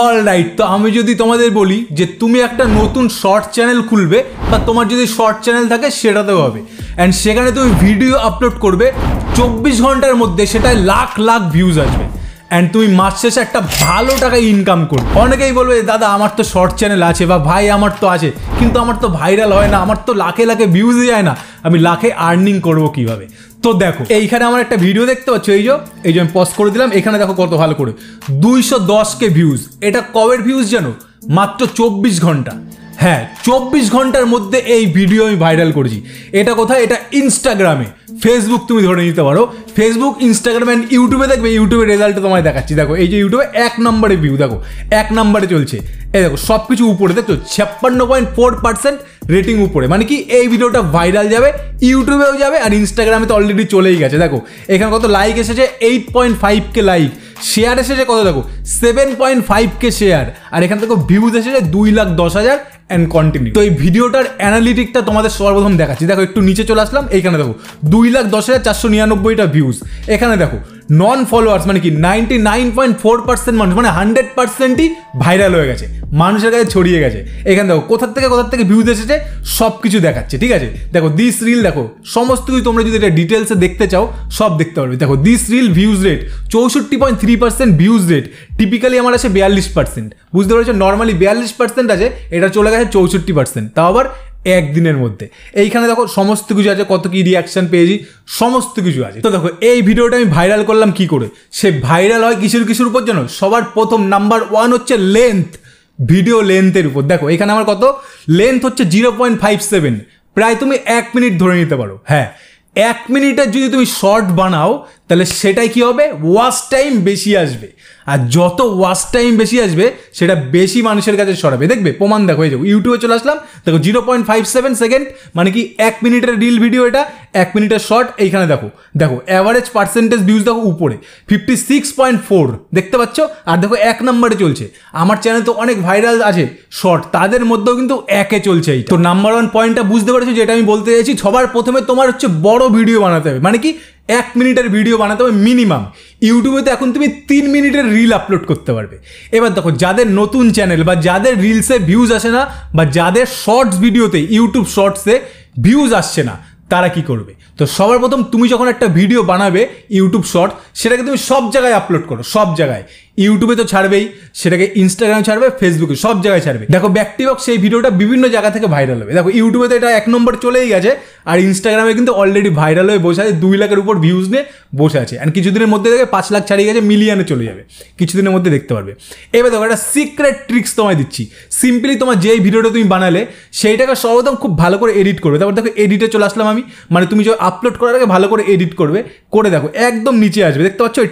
Alright, তো আমি যদি তোমাদের বলি যে তুমি একটা নতুন শর্ট চ্যানেল খুলবে বা তোমার যদি শর্ট চ্যানেল থাকে সেটাতেও হবে, অ্যান্ড সেখানে তুমি ভিডিও আপলোড করবে 24 ঘন্টার মধ্যে, সেটায় লাখ লাখ ভিউজ আসবে, অ্যান্ড তুমি মাস শেষে একটা ভালো টাকা ইনকাম করবে। অনেকেই বলবে দাদা আমার তো শর্ট চ্যানেল আছে বা ভাই আমার তো আছে, কিন্তু আমার তো ভাইরাল হয় না, আমার তো লাখে লাখে ভিউজ যায় না, আমি লাখে আর্নিং করবো কিভাবে? তো দেখো এইখানে আমার একটা ভিডিও দেখতে পাচ্ছ, এই যে আমি পজ করে দিলাম, এখানে দেখো কত ভালো করে 210K ভিউজ। এটা কবের ভিউজ জানো? মাত্র 24 ঘন্টা। হ্যাঁ, 24 ঘন্টার মধ্যে এই ভিডিও আমি ভাইরাল করেছি। এটা কোথায়? এটা ইনস্টাগ্রামে। ফেসবুক তুমি ধরে নিতে পারো, ফেসবুক, ইনস্টাগ্রাম অ্যান্ড ইউটিউবে দেখবে, ইউটিউবের রেজাল্ট তোমায় দেখাচ্ছি। দেখো এই যে ইউটিউবে 1 নম্বরে ভিউ, দেখো 1 নম্বরে চলছে। এই দেখো সব কিছু উপরে, দেখছো 56.4% রেটিং উপরে, মানে কি এই ভিডিওটা ভাইরাল যাবে, ইউটিউবেও যাবে আর ইনস্টাগ্রামে তো অলরেডি চলেই গেছে। দেখো এখানে কত লাইক এসেছে, 8.5K লাইক, শেয়ার এসেছে কত, দেখো 7.5K শেয়ার, আর এখানে দেখো ভিউজ এসেছে 2,10,000 অ্যান্ড কন্টিনিউ। তো এই ভিডিওটার অ্যানালিটিকটা তোমাদের সর্বপ্রথম দেখাচ্ছি। দেখো একটু নিচে চলে আসলাম, এইখানে দেখো 2,10,499টা ভিউজ। এখানে দেখো নন ফলোয়ার্স, মানে কি 99.4% মানুষ, মানে 100%ই ভাইরাল হয়ে গেছে, মানুষের কাছে ছড়িয়ে গেছে। এখানে দেখো কোথার থেকে ভিউজ এসেছে সব কিছু দেখাচ্ছে, ঠিক আছে? দেখো দিস রিল, দেখো সমস্ত কিছু তোমরা যদি এটা ডিটেলসে দেখতে চাও সব দেখতে পারবে। দেখো this reel views rate 64.3% views rate, typically আমার আছে 42%, বুঝতে পেরেছো? নর্মালি 42% আছে, এটা চলে গেছে 64%, তাও আবার একদিনের মধ্যে। এইখানে দেখো সমস্ত কিছু আছে, কত কি রিয়াকশন পেয়েছি, সমস্ত কিছু আছে। তো দেখো এই ভিডিওটা আমি ভাইরাল করলাম কি করে? সে ভাইরাল হয় কিসের উপর জানো? সবার প্রথম নাম্বার 1 হচ্ছে লেন্থ, ভিডিও লেন্থের উপর। দেখো এখানে আমার কত লেন্থ হচ্ছে 0.57, প্রায় তুমি 1 মিনিট ধরে নিতে পারো। হ্যাঁ, 1 মিনিটের যদি তুমি শর্ট বানাও তাহলে সেটাই কি হবে? ওয়াচ টাইম বেশি আসবে, আর যত ওয়াচ টাইম বেশি আসবে সেটা বেশি মানুষের কাছে ছড়াবে। দেখবে প্রমাণ, দেখো এই যে ইউটিউবে চলে আসলাম, দেখো 0.57 সেকেন্ড, মানে কি 1 মিনিটের রিল ভিডিও, এটা 1 মিনিটের শর্ট। এইখানে দেখো অ্যাভারেজ পার্সেন্টেজ ভিউজ দেখো উপরে 56.4, দেখতে পাচ্ছ? আর দেখো 1 নম্বরে চলছে। আমার চ্যানেল তো অনেক ভাইরাল আছে শর্ট, তাদের মধ্যেও কিন্তু 1-এ চলছে। এই তো নাম্বার 1 পয়েন্টটা বুঝতে পেরেছো যেটা আমি বলতে চাইছি। সবার প্রথমে তোমার হচ্ছে বড় ভিডিও বানাতে হবে, মানে কি 1 মিনিটের ভিডিও বানাতে হবে মিনিমাম। ইউটিউবে তো এখন তুমি 3 মিনিটের রিল আপলোড করতে পারবে। এবার দেখো যাদের নতুন চ্যানেল বা যাদের রিলসে ভিউজ আসে না, বা যাদের শর্টস ভিডিওতে, ইউটিউব শর্টসে ভিউজ আসছে না, তারা কি করবে? তো সবার প্রথম তুমি যখন একটা ভিডিও বানাবে ইউটিউব শর্ট, সেটাকে তুমি সব জায়গায় আপলোড করো, সব জায়গায়। ইউটিউবে তো ছাড়বেই, সেটাকে ইনস্টাগ্রামে ছাড়বে, ফেসবুকে, সব জায়গায় ছাড়বে। দেখো ব্যক্তিগত সেই ভিডিওটা বিভিন্ন জায়গা থেকে ভাইরাল হবে। দেখো ইউটিউবে তো এটা 1 নম্বর চলেই গেছে, আর ইনস্টাগ্রামে কিন্তু অলরেডি ভাইরাল হয়ে বসে আছে, 2 লাখের উপর ভিউজ নিয়ে বসে আছে, আর কিছুদিনের মধ্যে দেখে 5 লাখ ছাড়িয়ে গেছে, মিলিয়নে চলে যাবে, কিছুদিনের মধ্যে দেখতে পারবে। এবার দেখো একটা সিক্রেট ট্রিক্স তোমায় দিচ্ছি। সিম্পলি তোমার যেই ভিডিওটা তুমি বানালে সেইটাকে সর্বপ্রথম খুব ভালো করে এডিট করবে। তারপর দেখো এডিটে চলে আসলাম আমি, মানে তুমি যে আপলোড করার আগে ভালো করে এডিট করবে, করে দেখো একদম নিচে আসবে, দেখতে পাচ্ছ ওই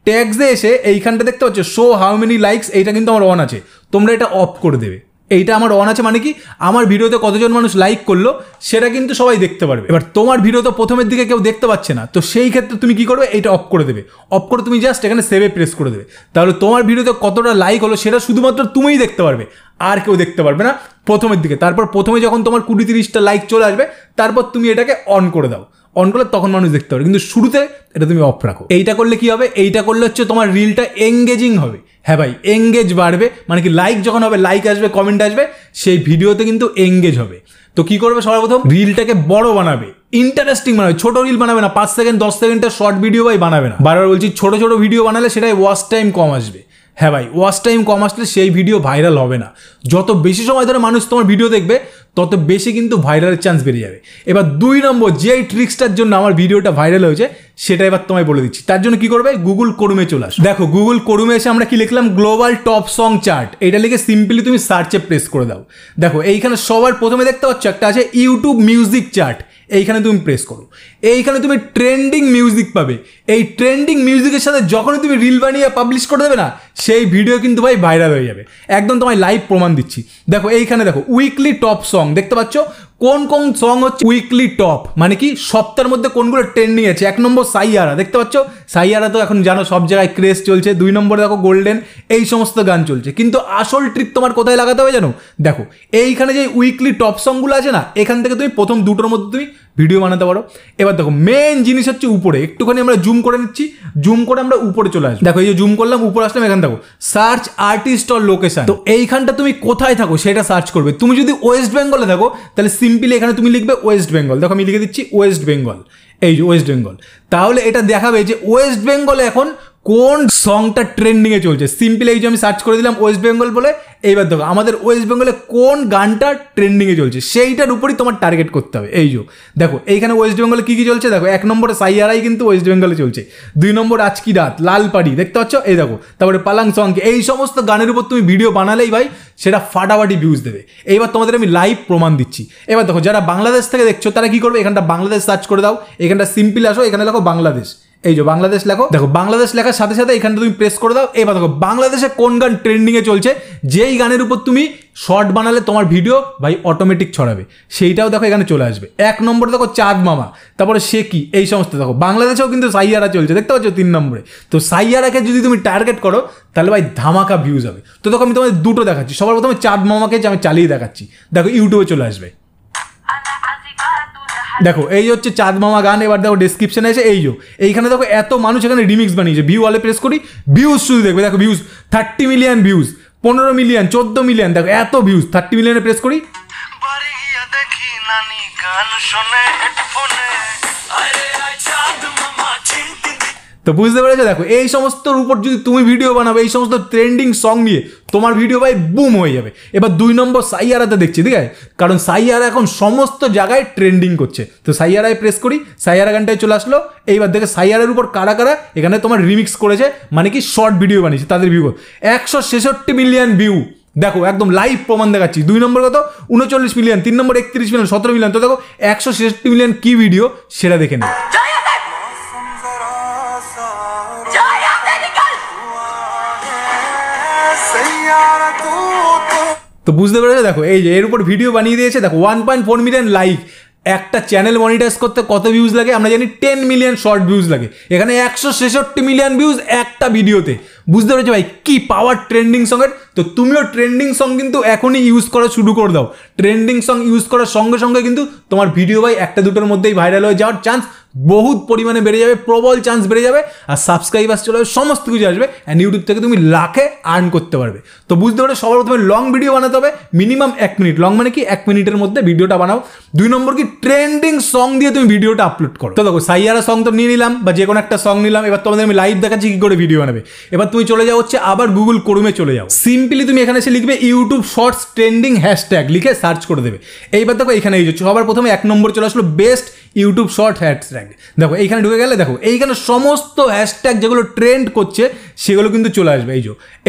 ট্যাগসে এসে এইখানটা দেখতে পাচ্ছ শো হাউ মেনি লাইকস, এইটা কিন্তু আমার অন আছে, তোমরা এটা অফ করে দেবে। এইটা আমার অন আছে, মানে কি আমার ভিডিওতে কতজন মানুষ লাইক করলো সেটা কিন্তু সবাই দেখতে পারবে। এবার তোমার ভিডিও তো প্রথমের দিকে কেউ দেখতে পাচ্ছে না, তো সেই ক্ষেত্রে তুমি কি করবে? এইটা অফ করে দেবে। অফ করে তুমি জাস্ট এখানে সেভে প্রেস করে দেবে, তাহলে তোমার ভিডিওতে কতটা লাইক হলো সেটা শুধুমাত্র তুমিই দেখতে পারবে, আর কেউ দেখতে পারবে না প্রথমের দিকে। তারপর প্রথমে যখন তোমার 20-30টা লাইক চলে আসবে, তারপর তুমি এটাকে অন করে দাও। অন করলে তখন মানুষ দেখতে পারে, কিন্তু শুরুতে এটা তুমি অফ রাখো। এইটা করলে কি হবে? এইটা করলে হচ্ছে তোমার রিলটা এঙ্গেজিং হবে। হ্যাঁ ভাই, এঙ্গেজ বাড়বে, মানে কি লাইক যখন হবে, লাইক আসবে, কমেন্ট আসবে, সেই ভিডিওতে কিন্তু এঙ্গেজ হবে। তো কি করবে? সর্বপ্রথম রিলটাকে বড় বানাবে, ইন্টারেস্টিং বানাবে। ছোট রিল বানাবে না, 5 সেকেন্ড 10 সেকেন্ডের শর্ট ভিডিও ভাই বানাবে না। বারবার বলছি, ছোট ভিডিও বানালে সেটাই ওয়াচ টাইম কম আসবে। হ্যাঁ ভাই, ওয়াচ টাইম কম আসলে সেই ভিডিও ভাইরাল হবে না। যত বেশি সময় ধরে মানুষ তোমার ভিডিও দেখবে, তত বেশি কিন্তু ভাইরালের চান্স বেড়ে যাবে। এবার 2 নম্বর যেই ট্রিক্সটার জন্য আমার ভিডিওটা ভাইরাল হয়েছে, সেটা এবার তোমায় বলে দিচ্ছি। তার জন্য কি করবে? গুগল ক্রোমে চলে আসো। দেখো গুগল ক্রোমে এসে আমরা কি লিখলাম? Global top song chart. এটা লিখে সিম্পলি তুমি সার্চে প্রেস করে দাও। দেখো এইখানে সবার প্রথমে দেখতে পাচ্ছ একটা আছে ইউটিউব মিউজিক চার্ট, এইখানে তুমি প্রেস করো। এইখানে তুমি ট্রেন্ডিং মিউজিক পাবে। এই ট্রেন্ডিং মিউজিকের সাথে যখনই তুমি রিল বানিয়ে পাবলিশ করে দেবে না, সেই ভিডিও কিন্তু ভাই ভাইরাল হয়ে যাবে। একদম তোমায় লাইভ প্রমাণ দিচ্ছি। দেখো এইখানে দেখো উইকলি টপ সং, দেখতে পাচ্ছ কোন কোন সং হচ্ছে উইকলি টপ, মানে কি সপ্তাহের মধ্যে কোনগুলো ট্রেন্ডিং আছে। 1 নম্বর সাইয়ারা, দেখতে পাচ্ছ সাইয়ারা তো এখন জানো সব জায়গায় ক্রেজ চলছে, 2 নম্বরে দেখো গোল্ডেন, এই সমস্ত গান চলছে। কিন্তু আসল ট্রিক তোমার কোথায় লাগাতে হবে জানো? দেখো এইখানে যে উইকলি টপ সংগুলো আছে না, এখান থেকে তুমি প্রথম দুটোর মধ্যে তুমি ভিডিও বানাতে পারো। এবার দেখো মেন জিনিস হচ্ছে উপরে, একটুখানি আমরা জুম করে নিচ্ছি, জুম করে আমরা উপরে চলে আসবো। দেখো এই যে জুম করলাম, উপরে আসলাম, এখানে দেখো সার্চ আর্টিস্ট অর লোকেশন। তো এইখানটা তুমি কোথায় থাকো সেটা সার্চ করবে। তুমি যদি ওয়েস্ট বেঙ্গলে থাকো তাহলে সিম্পলি এখানে তুমি লিখবে ওয়েস্ট বেঙ্গল। দেখো আমি লিখে দিচ্ছি ওয়েস্ট বেঙ্গল, এই যে ওয়েস্ট বেঙ্গল। তাহলে এটা দেখাবে যে ওয়েস্ট বেঙ্গলে এখন কোন সংটা ট্রেন্ডিংয়ে চলছে। সিম্পল এই যে আমি সার্চ করে দিলাম ওয়েস্ট বেঙ্গল বলে, এইবার দেখো আমাদের ওয়েস্ট বেঙ্গলে কোন গানটা ট্রেন্ডিংয়ে চলছে সেইটার উপরই তোমার টার্গেট করতে হবে। এই যে দেখো এইখানে ওয়েস্ট বেঙ্গলে কী কী চলছে, দেখো 1 নম্বরে সাইয়ারাই কিন্তু ওয়েস্ট বেঙ্গলে চলছে, 2 নম্বর আজকি রাত, লালপাড়ি দেখতে পাচ্ছ, এই দেখো, তারপরে পালাং সংকে, এই সমস্ত গানের উপর তুমি ভিডিও বানালেই ভাই সেটা ফাটাফাটি ভিউজ দেবে। এইবার তোমাদের আমি লাইভ প্রমাণ দিচ্ছি। এবার দেখো যারা বাংলাদেশ থেকে দেখছো তারা কি করবে, এখানটা বাংলাদেশ সার্চ করে দাও, এখানটা সিম্পল আসো, এখানে দেখো বাংলাদেশ, এই যে বাংলাদেশ লেখো, দেখো বাংলাদেশ লেখার সাথে সাথে এখানে তুমি প্রেস করে দাও। এবার দেখো বাংলাদেশে কোন গান ট্রেন্ডিংয়ে চলছে, যেই গানের উপর তুমি শর্ট বানালে তোমার ভিডিও ভাই অটোমেটিক ছড়াবে, সেইটাও দেখো এখানে চলে আসবে। 1 নম্বরে দেখো চাঁদ মামা, তারপরে সে কি, এই সমস্ত দেখো বাংলাদেশেও কিন্তু সাইয়ারা চলছে দেখতে পাচ্ছ 3 নম্বরে। তো সাইয়ারাকে যদি তুমি টার্গেট করো তাহলে ভাই ধামাকা ভিউজ হবে। তো দেখো আমি তোমাদের দুটো দেখাচ্ছি, সবার প্রথমে চাঁদ মামাকে আমি চালিয়ে দেখাচ্ছি, দেখো ইউটিউবে চলে আসবে। দেখো এই হচ্ছে চাঁদ মামা গান। এবার দেখো ডেসক্রিপশনে এসে এই যে এইখানে দেখো এত মানুষ এখানে রিমিক্স বানিয়েছে, ভিউ ওয়ালে প্রেস করি, ভিউজ শুধু দেখবে, দেখো views 30 million views, 15 million, 14 million, দেখো এত ভিউজ। 30 মিলিয়নে প্রেস করি, তো বুঝতে পেরেছো? দেখো এই সমস্তর উপর যদি তুমি ভিডিও বানাবে, এই সমস্ত ট্রেন্ডিং সং নিয়ে তোমার ভিডিও ভাই বুম হয়ে যাবে। এবার 2 নম্বর সাইয়ারাতে দেখছি, ঠিক আছে, কারণ সাইয়ারা এখন সমস্ত জায়গায় ট্রেন্ডিং করছে। তো সাইয়ারায় প্রেস করি, সাইয়ারা গানটায় চলে আসলো। এইবার দেখে সাইয়ারের উপর কারা কারা এখানে তোমার রিমিক্স করেছে, মানে কি শর্ট ভিডিও বানিয়েছে, তাদের ভিউ 166 মিলিয়ন ভিউ। দেখো একদম লাইভ প্রমাণ দেখাচ্ছি। 2 নম্বর কত, 39 মিলিয়ন, 3 নম্বর 31 মিলিয়ন, 17 মিলিয়ন। তো দেখো 166 মিলিয়ন কি ভিডিও সেটা দেখে নেই। তো বুঝতে পেরেছো? দেখো এই যে এর উপর ভিডিও বানিয়ে দিয়েছে, দেখো 1.4 মিলিয়ন লাইক। একটা চ্যানেল মনিটাইজ করতে কত ভিউজ লাগে আমরা জানি, 10 মিলিয়ন শর্ট ভিউজ লাগে। এখানে 166 মিলিয়ন ভিউজ একটা ভিডিওতে। বুঝতে পেরেছো ভাই কি পাওয়ার ট্রেন্ডিং সঙ্গের? তো তুমিও ট্রেন্ডিং সং কিন্তু এখনই ইউজ করা শুরু করে দাও। ট্রেন্ডিং সং ইউজ করার সঙ্গে সঙ্গে কিন্তু তোমার ভিডিও ভাই একটা দুটোর মধ্যেই ভাইরাল হয়ে যাওয়ার চান্স বহুত পরিমাণে বেড়ে যাবে, প্রবল চান্স বেড়ে যাবে, আর সাবস্ক্রাইবার্স চলে যাবে, সমস্ত কিছু আসবে, অ্যান্ড ইউটিউব থেকে তুমি লাখে আর্ন করতে পারবে। তো বুঝতে পারো সবার প্রথমে লং ভিডিও বানাতে হবে, মিনিমাম 1 মিনিট। লং মানে কি 1 মিনিটের মধ্যে ভিডিওটা বানাও। 2 নম্বর কি ট্রেন্ডিং সং দিয়ে তুমি ভিডিওটা আপলোড করো। তো দেখো সাইয়ারা সং তো নিয়ে নিলাম, বা যে কোনো একটা সং নিলাম। এবার তোমাদের আমি লাইভ দেখাচ্ছি কি করে ভিডিও বানাবে। এবার তুমি চলে যাও হচ্ছে আবার গুগল ক্রোমে চলে যাও, সিম্পলি তুমি এখানে এসে লিখবে ইউটিউব শর্টস ট্রেন্ডিং হ্যাশট্যাগ, লিখে সার্চ করে দেবে। এইবার দেখো এখানে এই যে সবার প্রথমে 1 নম্বর চলে আসলো বেস্ট ইউটিউব শর্ট হ্যাশট্যাগ। দেখো এইখানে ঢুকে গেলে দেখো এইখানে সমস্ত হ্যাশট্যাগ যেগুলো ট্রেন্ড করছে সেগুলো কিন্তু চলে আসবে।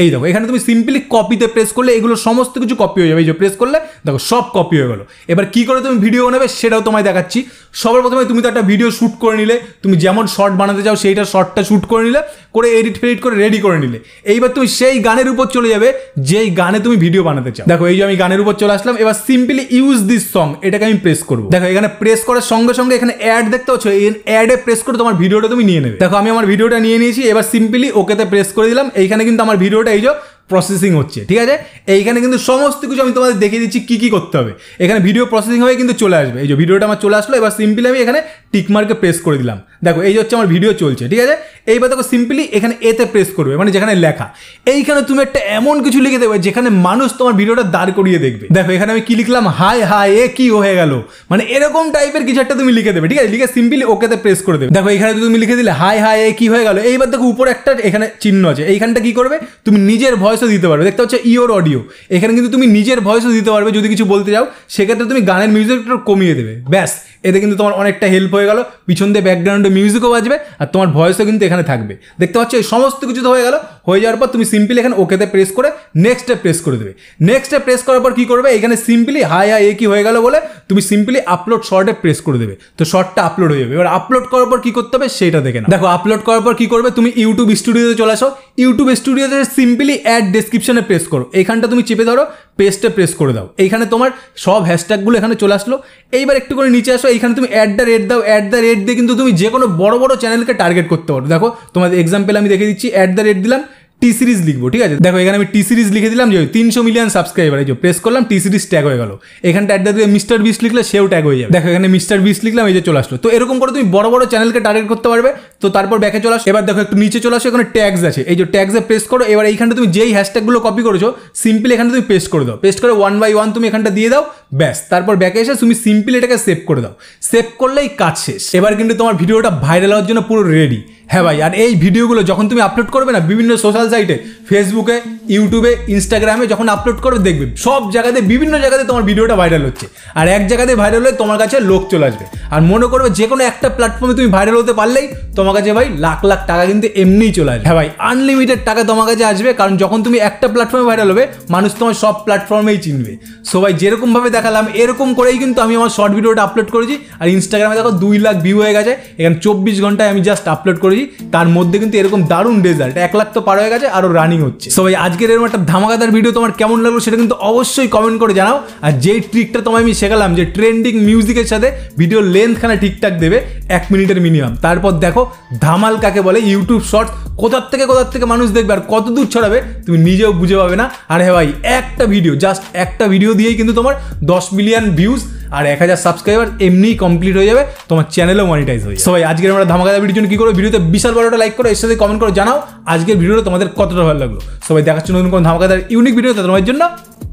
এই দেখো এখানে তুমি সিম্পলি কপিতে প্রেস করলে এগুলো সমস্ত কিছু কপি হয়ে যাবে। এই যে প্রেস করলে দেখো সব কপি হয়ে গেলো। এবার কি করে তুমি ভিডিও বানাবে সেটাও তোমায় দেখাচ্ছি। সবার প্রথমে তুমি তো একটা ভিডিও শ্যুট করে নিলে, তুমি যেমন শর্ট বানাতে চাও সেইটা শর্টটা শ্যুট করে নিলে, করে এডিট ফেডিট করে রেডি করে নিলে। এইবার তুমি সেই গানের উপর চলে যাবে যেই গানে তুমি ভিডিও বানাতে চাও। দেখো এই যে আমি গানের উপর চলে আসলাম। এবার সিম্পলি ইউজ দিস সং, এটাকে আমি প্রেস করবো। দেখো এখানে প্রেস করার সঙ্গে সঙ্গে এখানে অ্যাড দেখতে পাচ্ছ, এই অ্যাডে প্রেস করে তোমার ভিডিওটা তুমি নিয়ে নেবে। দেখো আমি আমার ভিডিওটা নিয়ে নিয়েছি। এবার সিম্পলি ওকেতে প্রেস করে দিলাম। এইখানে কিন্তু আমার ভিডিওটা এই যে প্রসেসিং হচ্ছে, ঠিক আছে। এইখানে কিন্তু সমস্ত কিছু আমি তোমাদের দেখিয়ে দিচ্ছি কি কি করতে হবে। এখানে ভিডিও প্রসেসিং হয়ে কিন্তু চলে আসবে। এই যে ভিডিওটা আমার চলে আসলো। এবার সিম্পলি আমি এখানে টিকমার্কে প্রেস করে দিলাম। দেখো এই হচ্ছে আমার ভিডিও চলছে, ঠিক আছে। এইবার দেখো সিম্পলি এখানে এতে প্রেস করবে, মানে যেখানে লেখা। এইখানে তুমি একটা এমন কিছু লিখে দেবে যেখানে মানুষ তোমার ভিডিওটা দাঁড় করিয়ে দেখবে। দেখো এখানে আমি কি লিখলাম, হাই হাই এ কি হয়ে গেল, মানে এরকম টাইপের কিছু একটা তুমি লিখে দেবে, ঠিক আছে। লিখে সিম্পলি ওকেতে প্রেস করে দেবে। দেখো এখানে তুমি লিখে দিলে হাই হাই এ কি হয়ে গেল। এইবার দেখো উপরে একটা এখানে চিহ্ন আছে, এইখানটা কি করবে, তুমি নিজের ভয়েসও দিতে পারবে। দেখতে হচ্ছে ইওর অডিও, এখানে কিন্তু তুমি নিজের ভয়েসও দিতে পারবে। যদি কিছু বলতে যাও সেক্ষেত্রে তুমি গানের মিউজিকটা কমিয়ে দেবে, ব্যাস। এতে কিন্তু তোমার অনেকটা হেল্প হয়ে গেল। পিছন দিয়ে ব্যাকগ্রাউন্ডে মিউজিকও বাজবে আর তোমার ভয়েসও কিন্তু এখানে থাকবে। দেখতে পাচ্ছ এই সমস্ত কিছু তো হয়ে গেল। হয়ে যাওয়ার পর তুমি সিম্পলি এখানে ওকেতে প্রেস করে নেক্সটে প্রেস করে দেবে। নেক্সটে প্রেস করার পর কি করবে, এখানে সিম্পলি হাই হাই এ কি হয়ে গেল বলে তুমি সিম্পলি আপলোড শর্টে প্রেস করে দেবে। তো শর্টটা আপলোড হয়ে যাবে। এবার আপলোড করার পর কি করতে হবে সেটা দেখে নাও। দেখো আপলোড করার পর কি করবে, তুমি ইউটিউব স্টুডিওতে চলে আসো। ইউটিউব স্টুডিওতে সিম্পলি অ্যাড ডেসক্রিপশনে প্রেস করো, এইখানটা তুমি চেপে ধরো, পেস্টে প্রেস করে দাও, এইখানে তোমার সব হ্যাশট্যাগুলো এখানে চলে আসলো। এইবার একটু করে নিচে আসো, এইখানে তুমি @, দাও, @, দিয়ে কিন্তু তুমি যে কোনো বড় বড় চ্যানেলকে টার্গেট করতে পারো। দেখো তোমাদের এক্সাম্পল আমি দেখে দিচ্ছি, @, দিলাম, টি সিরিজ লিখবো, ঠিক আছে। দেখো এখানে আমি টি সিরিজ লিখে দিলাম, যে 300 মিলিয়ন সাবস্ক্রাইবার, এই যে প্রেস করলাম, টি সিরিজ ট্যাগ হয়ে গেল। এখানটা @ মিস্টার বিস্ট লিখলে সেও ট্যাগ হয়ে যাবে। দেখো এখানে মিস্টার বিস্ট লিখলাম, এই যে চলে আসলো। তো এরকম করে তুমি বড় বড় চ্যানেলকে টার্গেট করতে পারবে। তো তারপর ব্যাকে চলে আসো, এবার দেখো একটু নিচে চলে আসো, এখানে ট্যাগস আছে, এই যে ট্যাগসে প্রেস করো। এবার এইখানটা তুমি যেই হ্যাশট্যাগুলো কপি করেছো সিম্পলি এখানে তুমি পেস্ট করে দাও, পেস্ট করে 1 by 1 তুমি এখানটা দিয়ে দাও, ব্যাস। তারপর ব্যাকে এসে তুমি সিম্পলি এটাকে সেভ করে দাও, সেভ করলেই কাজ শেষ। এবার কিন্তু তোমার ভিডিওটা ভাইরাল হওয়ার জন্য পুরো রেডি। হ্যাঁ ভাই, আর এই ভিডিওগুলো যখন তুমি আপলোড করবে না বিভিন্ন সোশ্যাল সাইটে, ফেসবুকে, ইউটিউবে, ইনস্টাগ্রামে যখন আপলোড করবে দেখবে সব জায়গাতে, বিভিন্ন জায়গাতে তোমার ভিডিওটা ভাইরাল হচ্ছে। আর এক জায়গাতে ভাইরাল হলে তোমার কাছে লোক চলে আসবে। আর মনে করবে যে কোনো একটা প্ল্যাটফর্মে তুমি ভাইরাল হতে পারলেই তোমার কাছে ভাই লাখ লাখ টাকা কিন্তু এমনিই চলে আসবে। হ্যাঁ ভাই, আনলিমিটেড টাকা তোমার কাছে আসবে, কারণ যখন তুমি একটা প্ল্যাটফর্মে ভাইরাল হবে মানুষ তোমার সব প্ল্যাটফর্মেই চিনবে। সো ভাই যেরকমভাবে দেখালাম এরকম করেই কিন্তু আমি আমার শর্ট ভিডিওটা আপলোড করেছি। আর ইনস্টাগ্রামে দেখো 2 লাখ ভিউ হয়ে গেছে, এখানে 24 ঘন্টায় আমি জাস্ট আপলোড করেছি। তার মধ্যে কিন্তু এরকম দারুণ রেজাল্ট, 1 লাখ তো পার হয়ে গেছে, আরও রানিং হচ্ছে। সো ভাই আজকের এরকম একটা ধামাকাদার ভিডিও তোমার কেমন লাগলো সেটা কিন্তু অবশ্যই কমেন্ট করে জানাও। আর যেই ট্রিকটা তোমায় আমি শেখালাম, যে ট্রেন্ডিং মিউজিকের সাথে ভিডিও লেন্থখানে ঠিকঠাক দেবে 1 মিনিটের মিনিমাম, তারপর দেখো ধামাল কাকে বলে, ইউটিউব শর্টস কোথার থেকে মানুষ দেখবে আর কত দূর ছড়াবে তুমি নিজেও বুঝে পাবে না। আর হ্যাঁ ভাই, একটা ভিডিও, জাস্ট একটা ভিডিও দিয়েই কিন্তু তোমার 10 মিলিয়ন ভিউজ আর 1000 সাবস্ক্রাইবার এমনিই কমপ্লিট হয়ে যাবে, তোমার চ্যানেলও মনিটাইজ হয়ে যাবে। সবাই আজকের আমরা ধামাকাদার ভিডিওর জন্য কি করো, ভিডিওতে বিশাল বড় একটা লাইক করো, এর সাথে কমেন্ট করে জানাও আজকের ভিডিওটা তোমাদের কতটা ভালো লাগলো। সবাই দেখার জন্য নতুন কোনো ধামাকাদার ইউনিক ভিডিও তোমাদের জন্য।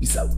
Piece out.